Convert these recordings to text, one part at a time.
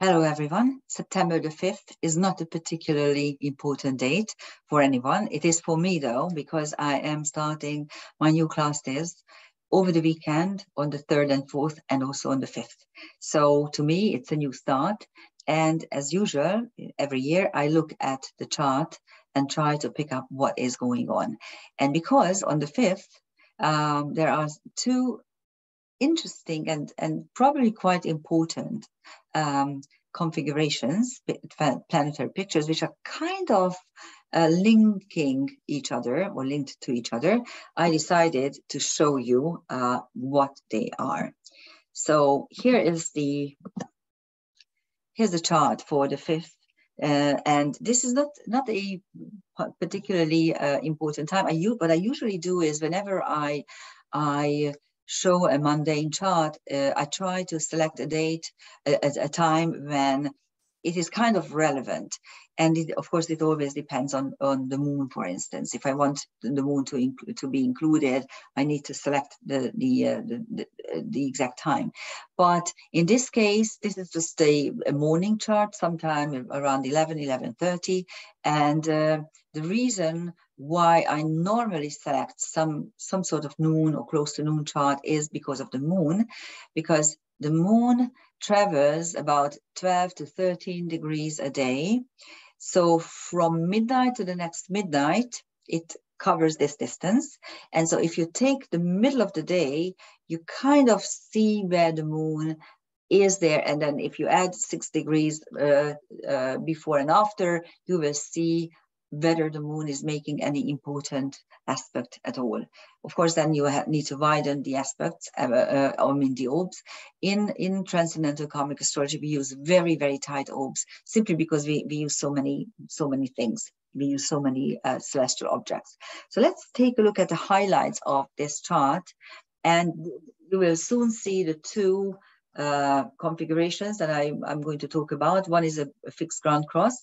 Hello, everyone. September the 5th is not a particularly important date for anyone. It is for me, though, because I am starting my new classes over the weekend on the 3rd and 4th and also on the 5th. So to me, it's a new start. And as usual, every year I look at the chart and try to pick up what is going on. And because on the 5th, there are two interesting and probably quite important configurations, planetary pictures, which are kind of linking each other or linked to each other. I decided to show you what they are. So here's the chart for the 5th. And this is not a particularly important time. What I usually do is whenever I show a mundane chart, I try to select a date at a time when it is kind of relevant. And of course, it always depends on the moon, for instance. If I want the moon to be included, I need to select the exact time. But in this case, this is just a morning chart, sometime around 11:30. And the reason why I normally select some sort of noon or close to noon chart is because of the moon, because the moon travels about 12 to 13 degrees a day. So from midnight to the next midnight, it covers this distance. And so if you take the middle of the day, you kind of see where the moon is there. And then if you add 6 degrees before and after, you will see whether the moon is making any important aspect at all. Of course, then you need to widen the aspects, the orbs. In transcendental karmic astrology, we use very, very tight orbs, simply because we use so many things. We use so many celestial objects. So let's take a look at the highlights of this chart, and you will soon see the two configurations that I'm going to talk about. One is a fixed ground cross,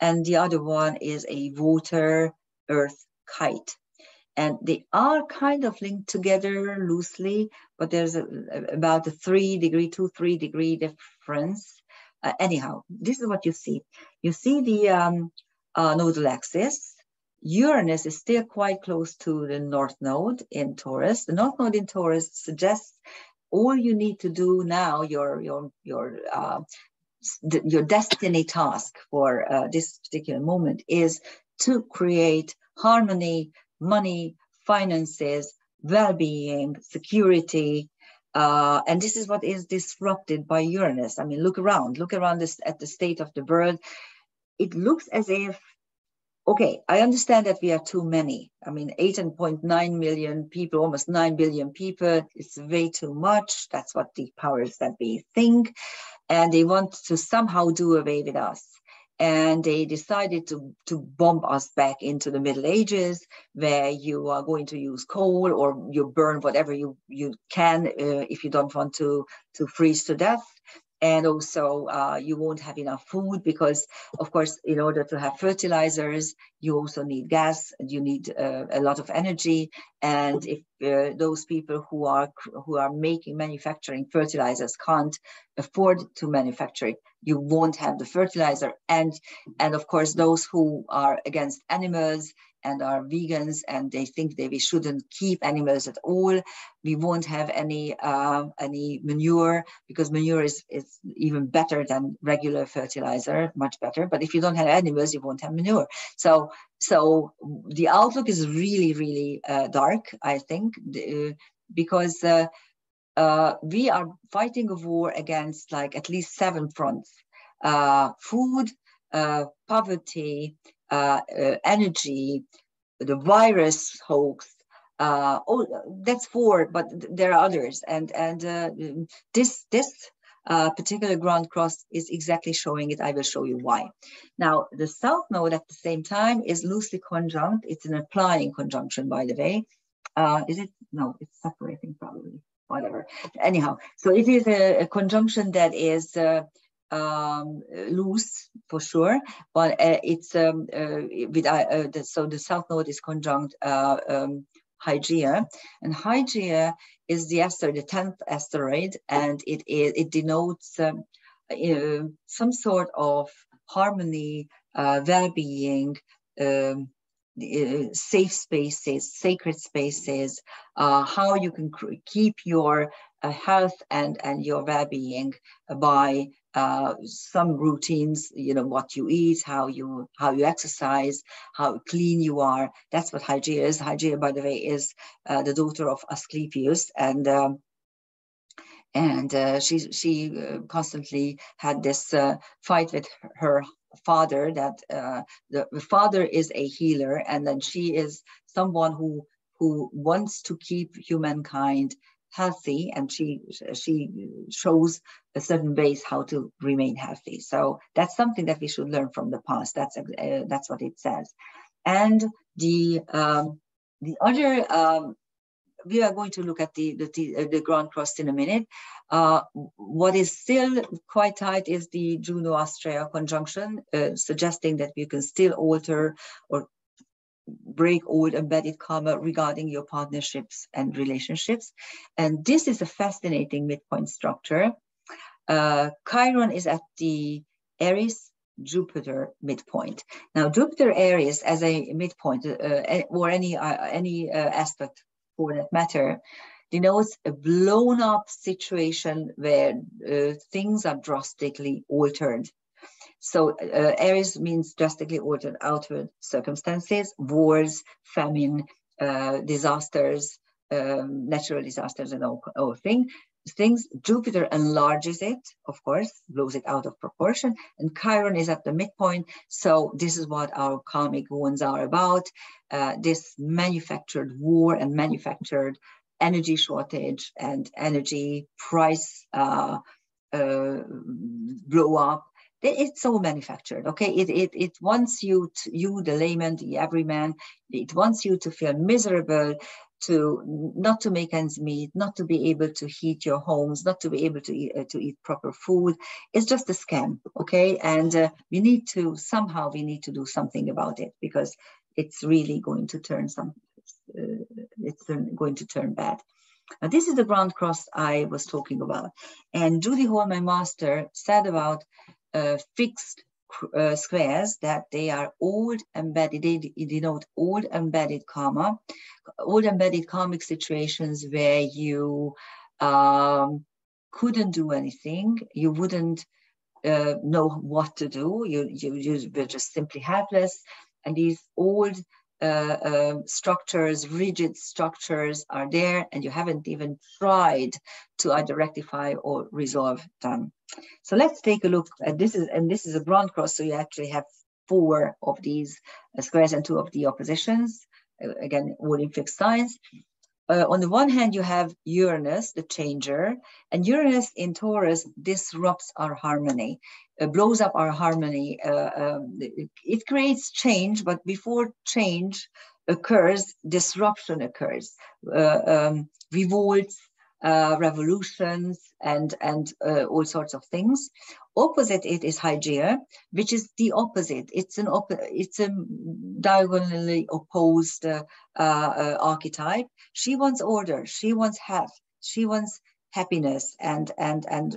and the other one is a water-earth kite. And they are kind of linked together loosely, but there's about a 3 degree difference. Anyhow, this is what you see. You see the nodal axis. Uranus is still quite close to the North Node in Taurus. The North Node in Taurus suggests all you need to do now, your destiny task for this particular moment is to create harmony, money, finances, well-being, security, and this is what is disrupted by Uranus. I mean, look around this at the state of the world. It looks as if, okay, I understand that we are too many. I mean, 8.9 million people, almost 9 billion people, it's way too much. That's what the powers that be think. And they want to somehow do away with us. And they decided to bomb us back into the Middle Ages, where you are going to use coal or you burn whatever you can if you don't want to freeze to death. And also you won't have enough food because, of course, in order to have fertilizers, you also need gas and you need a lot of energy. And if those people who are manufacturing fertilizers can't afford to manufacture it, you won't have the fertilizer. And of course, those who are against animals and are vegans and they think that we shouldn't keep animals at all, we won't have any manure, because manure is even better than regular fertilizer, much better. But if you don't have animals, you won't have manure. So the outlook is really, really dark, I think, because we are fighting a war against like at least 7 fronts: food, poverty, energy, the virus hoax. That's 4, but there are others. And this particular ground cross is exactly showing it. I will show you why. Now, the South Node at the same time is loosely conjunct. It's an applying conjunction, by the way. Is it? No, it's separating probably. Whatever. Anyhow, so it is a conjunction that is loose for sure, but it's so the South Node is conjunct Hygeia, and Hygeia is the 10th asteroid, and it denotes some sort of harmony, well-being, safe spaces, sacred spaces, how you can keep your health and your well-being by some routines, what you eat, how you exercise, how clean you are. That's what Hygeia is. Hygeia, by the way, is the daughter of Asclepius, and she constantly had this fight with her father, that the father is a healer, and then she is someone who wants to keep humankind healthy, and she shows a certain ways how to remain healthy. So that's something that we should learn from the past. That's what it says. And the other, we are going to look at the Grand Cross in a minute. What is still quite tight is the Juno-Astrea conjunction, suggesting that you can still alter or break old embedded karma regarding your partnerships and relationships. And this is a fascinating midpoint structure. Chiron is at the Aries Jupiter midpoint. Now, Jupiter Aries as a midpoint, or any aspect for that matter, denotes a blown up situation where things are drastically altered. So Aries means drastically altered outward circumstances, wars, famine, disasters, natural disasters, and all things. Jupiter enlarges it, of course, blows it out of proportion, and Chiron is at the midpoint. So this is what our karmic wounds are about, this manufactured war and manufactured energy shortage and energy price blow up. It's so manufactured, okay? It wants you, the layman, the everyman, it wants you to feel miserable, to not to make ends meet, not to be able to heat your homes, not to be able to eat proper food. It's just a scam, okay? And we need to do something about it, because it's really going to turn going to turn bad. Now, this is the Grand Cross I was talking about. And Judy Hall, my master, said about fixed squares that they are old embedded, they denote old embedded karma, old embedded karmic situations where you couldn't do anything, you wouldn't know what to do, you were just simply helpless, and these old structures, rigid structures are there, and you haven't even tried to either rectify or resolve them. So let's take a look at this. This is a Grand Cross, so you actually have 4 of these squares and 2 of the oppositions, again, all in fixed signs. On the one hand, you have Uranus, the changer, and Uranus in Taurus disrupts our harmony, blows up our harmony. It creates change, but before change occurs, disruption occurs. Revolts, revolutions, and all sorts of things. Opposite it is Hygeia, which is the opposite. It's a diagonally opposed archetype. She wants order. She wants health. She wants happiness and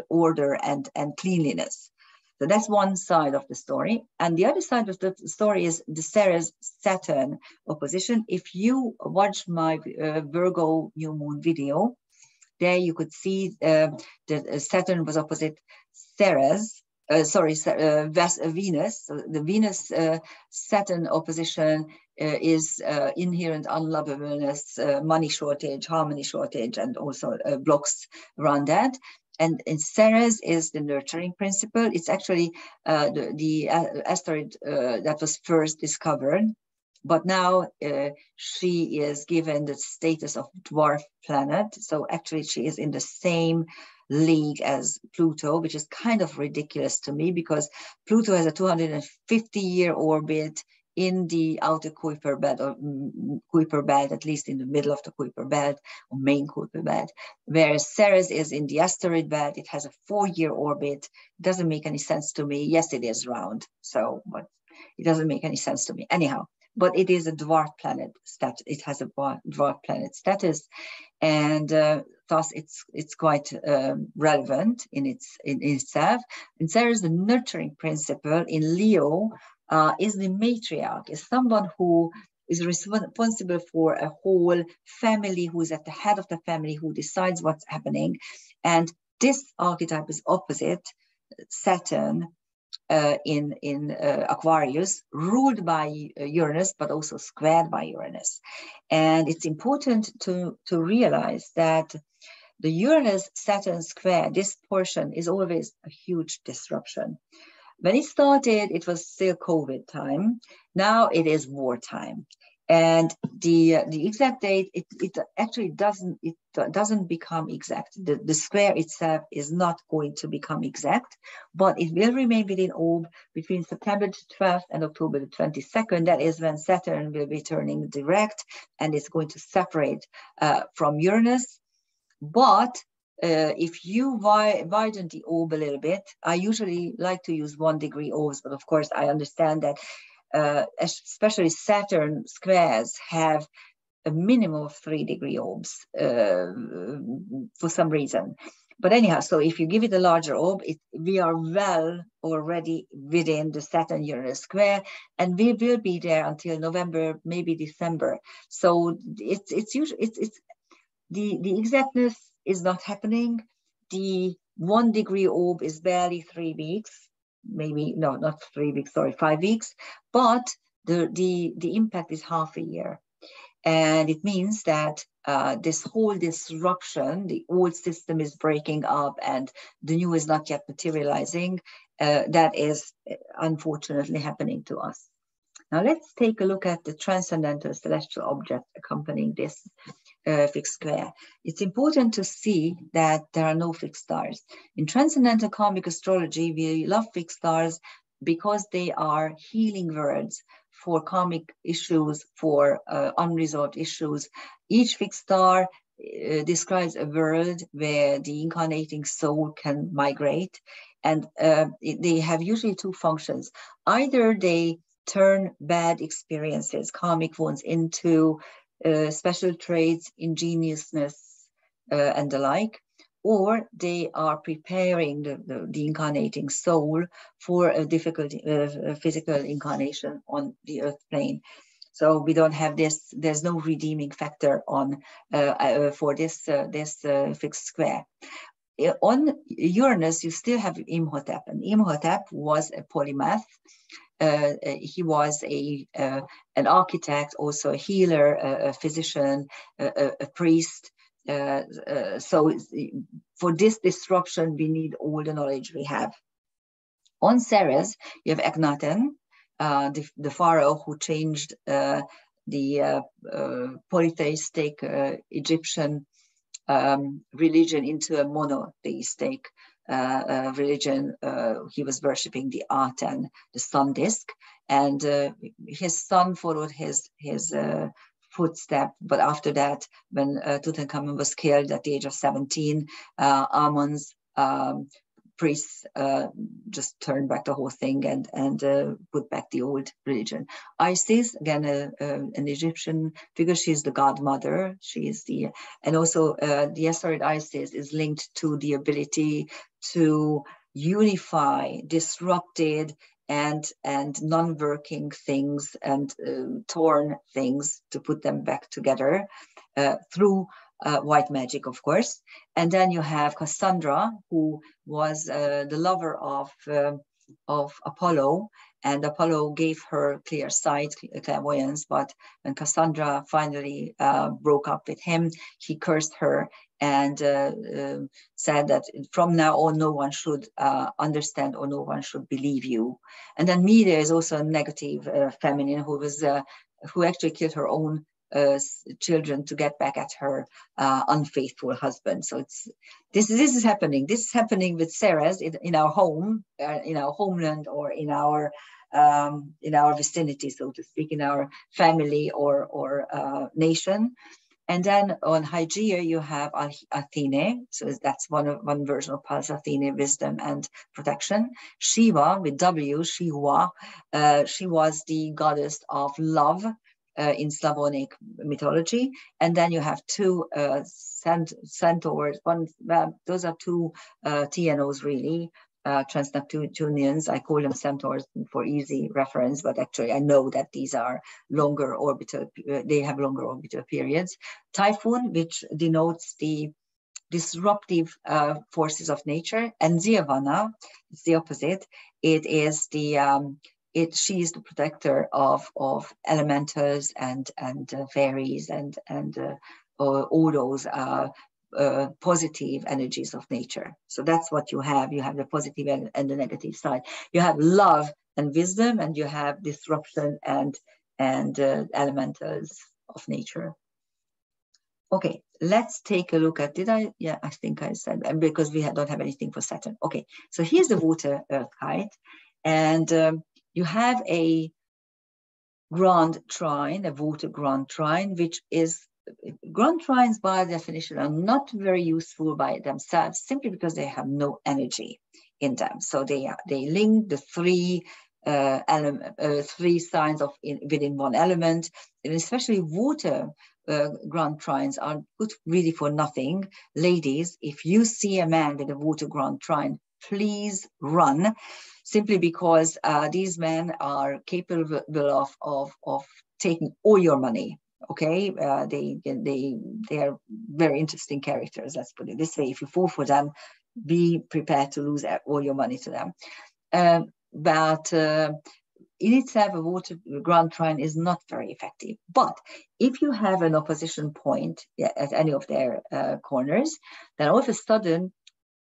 order and cleanliness. So that's one side of the story. And the other side of the story is the Ceres-Saturn opposition. If you watch my Virgo new moon video, there you could see that Saturn was opposite Venus. So the Venus-Saturn opposition is inherent unlovableness, money shortage, harmony shortage, and also blocks around that. And Ceres is the nurturing principle. It's actually the asteroid that was first discovered. But now she is given the status of dwarf planet. So actually she is in the same league as Pluto, which is kind of ridiculous to me, because Pluto has a 250-year orbit in the outer Kuiper belt, or Kuiper belt, at least in the middle of the Kuiper belt, or main Kuiper belt, whereas Ceres is in the asteroid belt. It has a 4-year orbit. It doesn't make any sense to me. Yes, it is round, so, but it doesn't make any sense to me. Anyhow, but it is a dwarf planet status. It has a dwarf planet status. And thus it's quite relevant in itself. And Ceres, the nurturing principle in Leo, is the matriarch, is someone who is responsible for a whole family, who is at the head of the family, who decides what's happening. And this archetype is opposite Saturn in Aquarius, ruled by Uranus, but also squared by Uranus. And it's important to realize that the Uranus-Saturn square, this portion, is always a huge disruption. When it started, it was still COVID time. Now it is wartime. And the exact date, it actually doesn't become exact. The square itself is not going to become exact, but it will remain within orb between September the 12th and October the 22nd. That is when Saturn will be turning direct, and it's going to separate from Uranus. But if you widen the orb a little bit, I usually like to use 1 degree orbs, but of course I understand that especially Saturn squares have a minimum of 3 degree orbs for some reason. But anyhow, so if you give it a larger orb, we are well already within the Saturn-Uranus square, and we will be there until November, maybe December. So it's usually the exactness is not happening. The 1 degree orb is barely 3 weeks. Maybe no, not 3 weeks, sorry, 5 weeks, but the impact is half a year. And it means that this whole disruption, the old system is breaking up and the new is not yet materializing. That is unfortunately happening to us. Now let's take a look at the transcendental celestial object accompanying this fixed square. It's important to see that there are no fixed stars. In transcendental karmic astrology, we love fixed stars because they are healing words for karmic issues, for unresolved issues. Each fixed star describes a world where the incarnating soul can migrate, and they have usually 2 functions. Either they turn bad experiences, karmic ones, into special traits, ingeniousness, and the like, or they are preparing the incarnating soul for a difficult physical incarnation on the earth plane. So we don't have this, there's no redeeming factor on for this fixed square. On Uranus, you still have Imhotep, and Imhotep was a polymath. He was an architect, also a healer, a physician, a priest. So for this disruption, we need all the knowledge we have. On Ceres, you have Akhenaten, the pharaoh who changed the polytheistic Egyptian religion into a monotheistic religion. He was worshipping the Aten, the sun disk, and his son followed his footstep. But after that, when Tutankhamun was killed at the age of 17, Amun's priests just turned back the whole thing and put back the old religion. Isis, again, an Egyptian figure, she's the godmother. She is and also the asteroid Isis is linked to the ability to unify disrupted and non-working things and torn things, to put them back together through white magic, of course. And then you have Cassandra, who was the lover of Apollo, and Apollo gave her clear sight, clairvoyance. But when Cassandra finally broke up with him, he cursed her and said that from now on, no one should understand or no one should believe you. And then Medea is also a negative feminine who actually killed her own children to get back at her unfaithful husband. So this is happening. This is happening with Ceres in our home, in our homeland, or in our vicinity, so to speak, in our family or nation. And then on Hygeia, you have Athene. So that's one version of Pallas Athene, wisdom and protection. Shiva with W, Shihua. She was the goddess of love in Slavonic mythology. And then you have two centaurs. Those are two TNOs, really, trans-Neptunians. I call them centaurs for easy reference, but actually I know that these are longer orbital, they have longer orbital periods. Typhoon, which denotes the disruptive forces of nature, and Ziavana, it's the opposite. It is the she is the protector of elementals and fairies and all those positive energies of nature. So that's what you have. You have the positive and the negative side. You have love and wisdom, and you have disruption and elementals of nature. Okay, let's take a look at, yeah, I think I said, because we don't have anything for Saturn. Okay, so here's the water Earth kite, and you have a grand trine, a water grand trine, which is, grand trines by definition are not very useful by themselves, simply because they have no energy in them. So they link the three signs within one element, and especially water grand trines are good really for nothing. Ladies, if you see a man with a water grand trine, please run, simply because these men are capable of taking all your money. Okay, they are very interesting characters. Let's put it this way: if you fall for them, be prepared to lose all your money to them. But in itself, a water grand trine is not very effective. But if you have an opposition point at any of their corners, then all of a sudden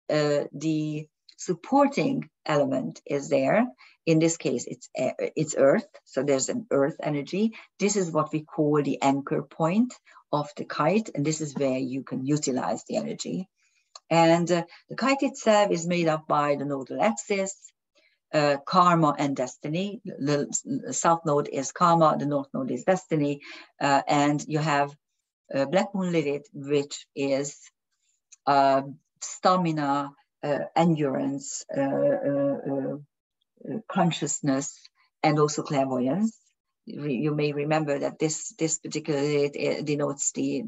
the supporting element is there. In this case, it's Earth. So there's an Earth energy. This is what we call the anchor point of the kite, and this is where you can utilize the energy. And the kite itself is made up by the nodal axis, karma and destiny. The south node is karma, the north node is destiny, and you have Black Moon Lilith, which is stamina, endurance, consciousness, and also clairvoyance. You may remember that this particular Lilith denotes in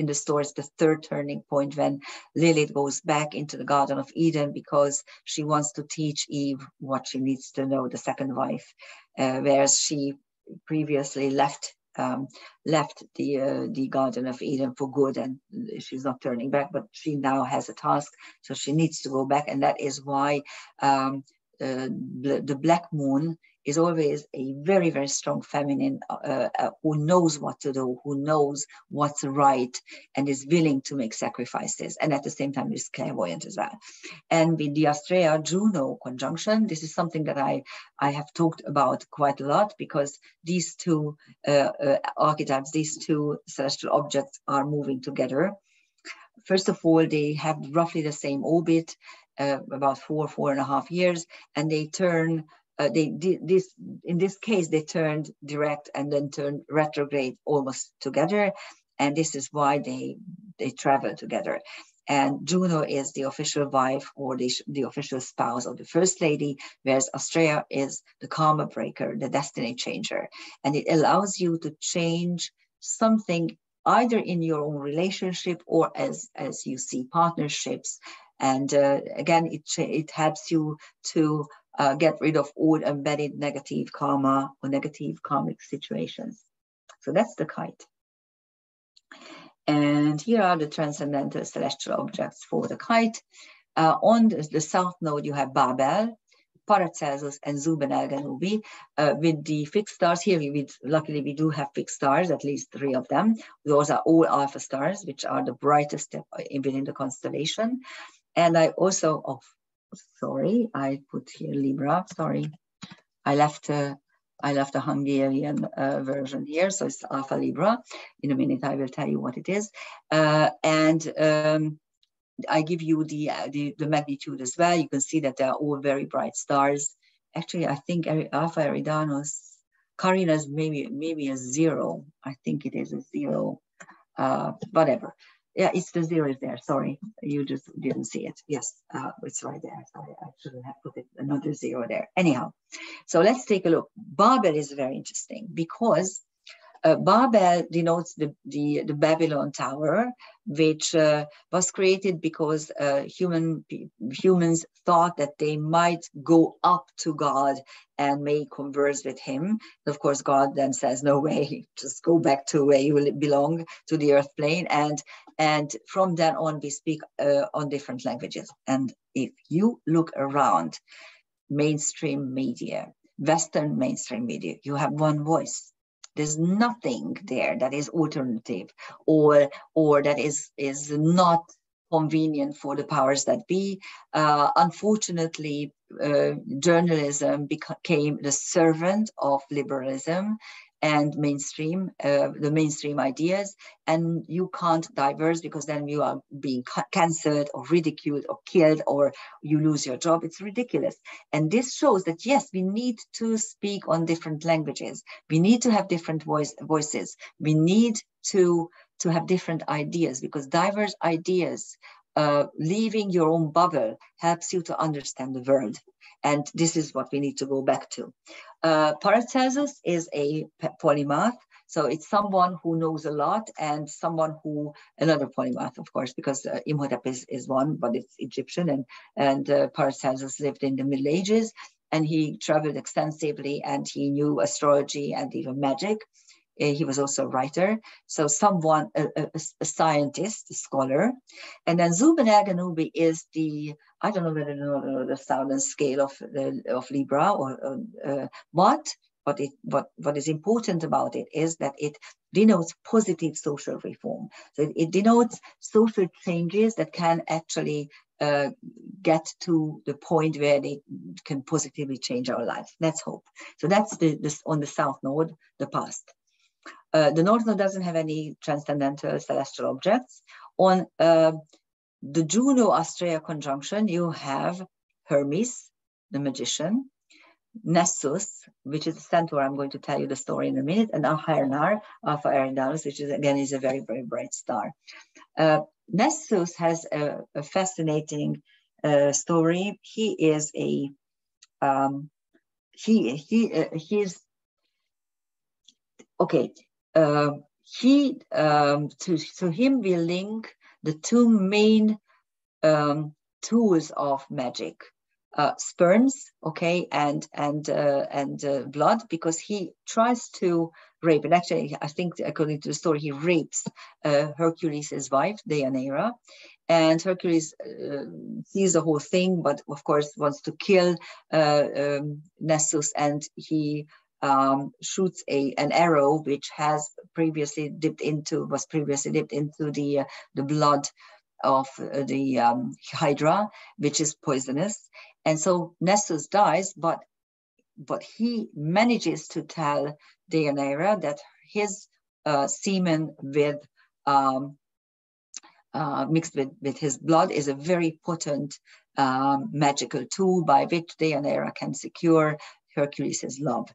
the stories the third turning point, when Lilith goes back into the Garden of Eden because she wants to teach Eve what she needs to know, the second wife, whereas she previously left the Garden of Eden for good, and she's not turning back, but she now has a task, so she needs to go back. And that is why the Black Moon is always a very, very strong feminine who knows what to do, who knows what's right, and is willing to make sacrifices, and at the same time is clairvoyant as well. And with the Astrea Juno conjunction, this is something that I have talked about quite a lot, because these two archetypes, these two celestial objects are moving together. First of all, they have roughly the same orbit, about 4.5 years, and they turn. In this case, they turned direct and then turned retrograde almost together, and this is why they travel together. And Juno is the official wife, or the official spouse of the First Lady, whereas Astrea is the karma breaker, the destiny changer, and it allows you to change something either in your own relationship or as you see partnerships. And again, it helps you to get rid of all embedded negative karma or negative karmic situations. So that's the kite. And here are the transcendental celestial objects for the kite. On the south node, you have Babel, Paracelsus, and Zuben-el-Genubi with the fixed stars. Here, luckily, we do have fixed stars, at least 3 of them. Those are all alpha stars, which are the brightest within the constellation. And I also, sorry, I put here Libra. Sorry, I left a Hungarian version here, so it's Alpha Libra. In a minute, I will tell you what it is, and I give you the magnitude as well. You can see that they are all very bright stars. Actually, I think Alpha Eridanus, Carina's maybe a 0. I think it is a 0. Whatever. Yeah, it's the 0 is there. Sorry, you just didn't see it. Yes, it's right there. Sorry, I shouldn't have put another 0 there. Anyhow, so let's take a look. Babel is very interesting because Babel denotes the Babylon Tower, which was created because humans thought that they might go up to God and may converse with him. Of course, God then says, no way, just go back to where you belong, to the earth plane. And from then on, we speak on different languages. And if you look around mainstream media, Western mainstream media, you have one voice. There's nothing there that is alternative or that is not convenient for the powers that be. Unfortunately, journalism became the servant of liberalism and the mainstream ideas, and you can't diverse because then you are being cancelled or ridiculed or killed, or you lose your job. It's ridiculous. And this shows that, yes, we need to speak on different languages. We need to have different voices. We need to have different ideas, because diverse ideas, leaving your own bubble, helps you to understand the world. And this is what we need to go back to. Paracelsus is a polymath. So it's someone who knows a lot, and someone who, another polymath, of course, because Imhotep is one, but it's Egyptian, and Paracelsus lived in the Middle Ages, and he traveled extensively, and he knew astrology and even magic. He was also a writer, so someone, a scientist, a scholar. And then Zubin el-Ghanoubi is I don't know whether you know the sound and scale of Libra, but what is important about it is that it denotes positive social reform. So it denotes social changes that can actually get to the point where they can positively change our lives. Let's hope. So that's this on the South Node, the past. The North Node doesn't have any transcendental celestial objects. On the Juno-Astrea conjunction, you have Hermes, the magician, Nessus, which is the centaur. I'm going to tell you the story in a minute, and Ahernar, Alpha Eridanus, which is a very, very bright star. Nessus has a fascinating story. He is he's okay. To him we link the two main tools of magic, sperms, okay, and blood, because he tries to rape, and actually I think according to the story he rapes Hercules' wife Deianira, and Hercules sees the whole thing, but of course wants to kill Nessus, and he shoots an arrow which was previously dipped into the blood of the Hydra, which is poisonous. And so Nessus dies, but he manages to tell Deianira that his semen mixed with his blood is a very potent magical tool by which Deianira can secure Hercules' love.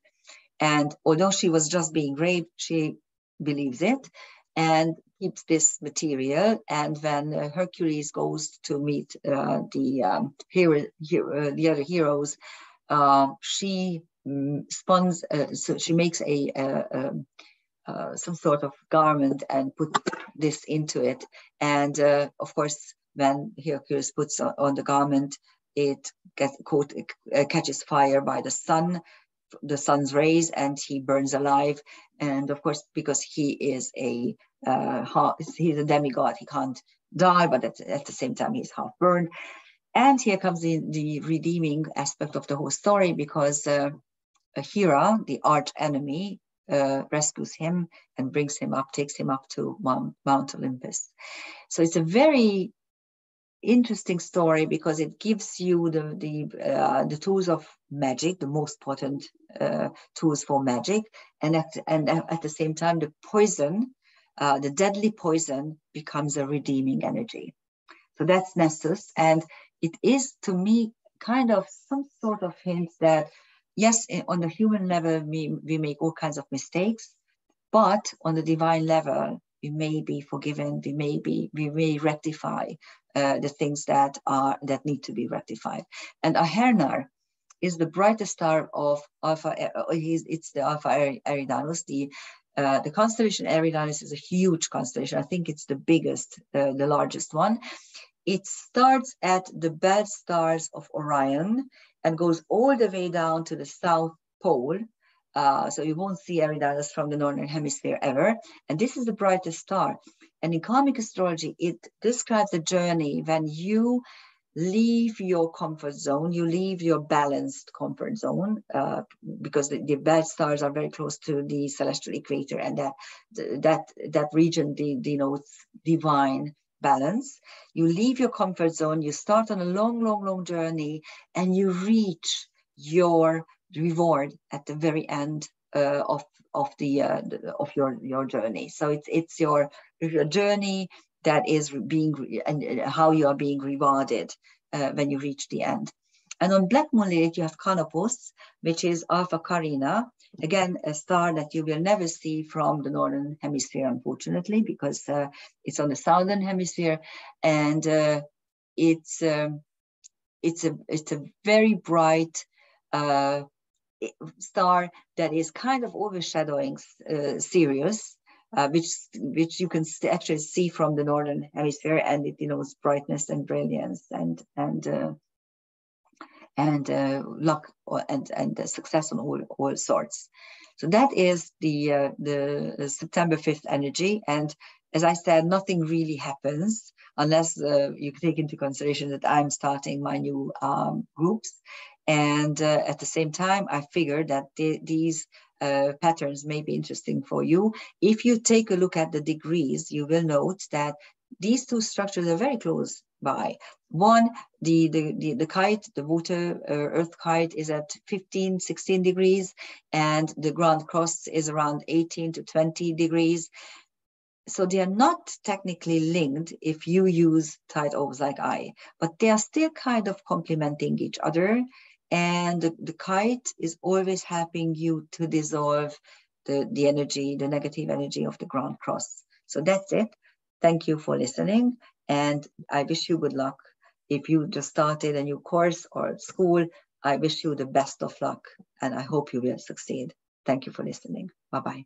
And although she was just being raped, she believes it and keeps this material. And when Hercules goes to meet the other heroes, she spawns. So she makes some sort of garment and puts this into it. And of course, when Hercules puts on the garment, it catches fire by the sun's rays, and he burns alive. And of course, because he is he's a demigod, he can't die, but at the same time he's half burned. And here comes the redeeming aspect of the whole story, because Hera, the arch enemy, rescues him and takes him up to Mount Olympus. So it's a very interesting story, because it gives you the tools of magic, the most potent tools for magic, and at the same time the poison, the deadly poison, becomes a redeeming energy. So that's Nessus, and it is to me kind of some sort of hint that yes, on the human level we make all kinds of mistakes, but on the divine level we may be forgiven. We may rectify the things that need to be rectified. And Ahernar is the brightest star of Alpha. It's the Alpha Eridanus, the The constellation Eridanus is a huge constellation. I think it's the biggest, the largest one. It starts at the belt stars of Orion and goes all the way down to the South Pole. So you won't see Eridanus from the Northern Hemisphere ever. And this is the brightest star. And in karmic astrology, it describes a journey when you leave your comfort zone, you leave your balanced comfort zone, because the belt stars are very close to the celestial equator, and that region denotes divine balance. You leave your comfort zone, you start on a long journey, and you reach your reward at the very end of your journey. So it's your journey that is being, and how you are being rewarded when you reach the end. And on Black Moon Lilith, you have Canopus, which is Alpha Carina, again, a star that you will never see from the Northern Hemisphere, unfortunately, because it's on the Southern Hemisphere, and it's a very bright star that is kind of overshadowing Sirius, which you can actually see from the Northern Hemisphere, and it denotes brightness and brilliance and luck and success on all sorts. So that is the September 5th energy. And as I said, nothing really happens unless you take into consideration that I'm starting my new groups. And at the same time, I figured that these patterns may be interesting for you. If you take a look at the degrees, you will note that these two structures are very close by. One, the kite, the water earth kite, is at 15, 16 degrees, and the ground cross is around 18 to 20 degrees. So they are not technically linked if you use tight orbs like I, but they are still kind of complementing each other. And the kite is always helping you to dissolve the energy, the negative energy of the ground cross. So that's it. Thank you for listening. And I wish you good luck. If you just started a new course or school, I wish you the best of luck, and I hope you will succeed. Thank you for listening. Bye-bye.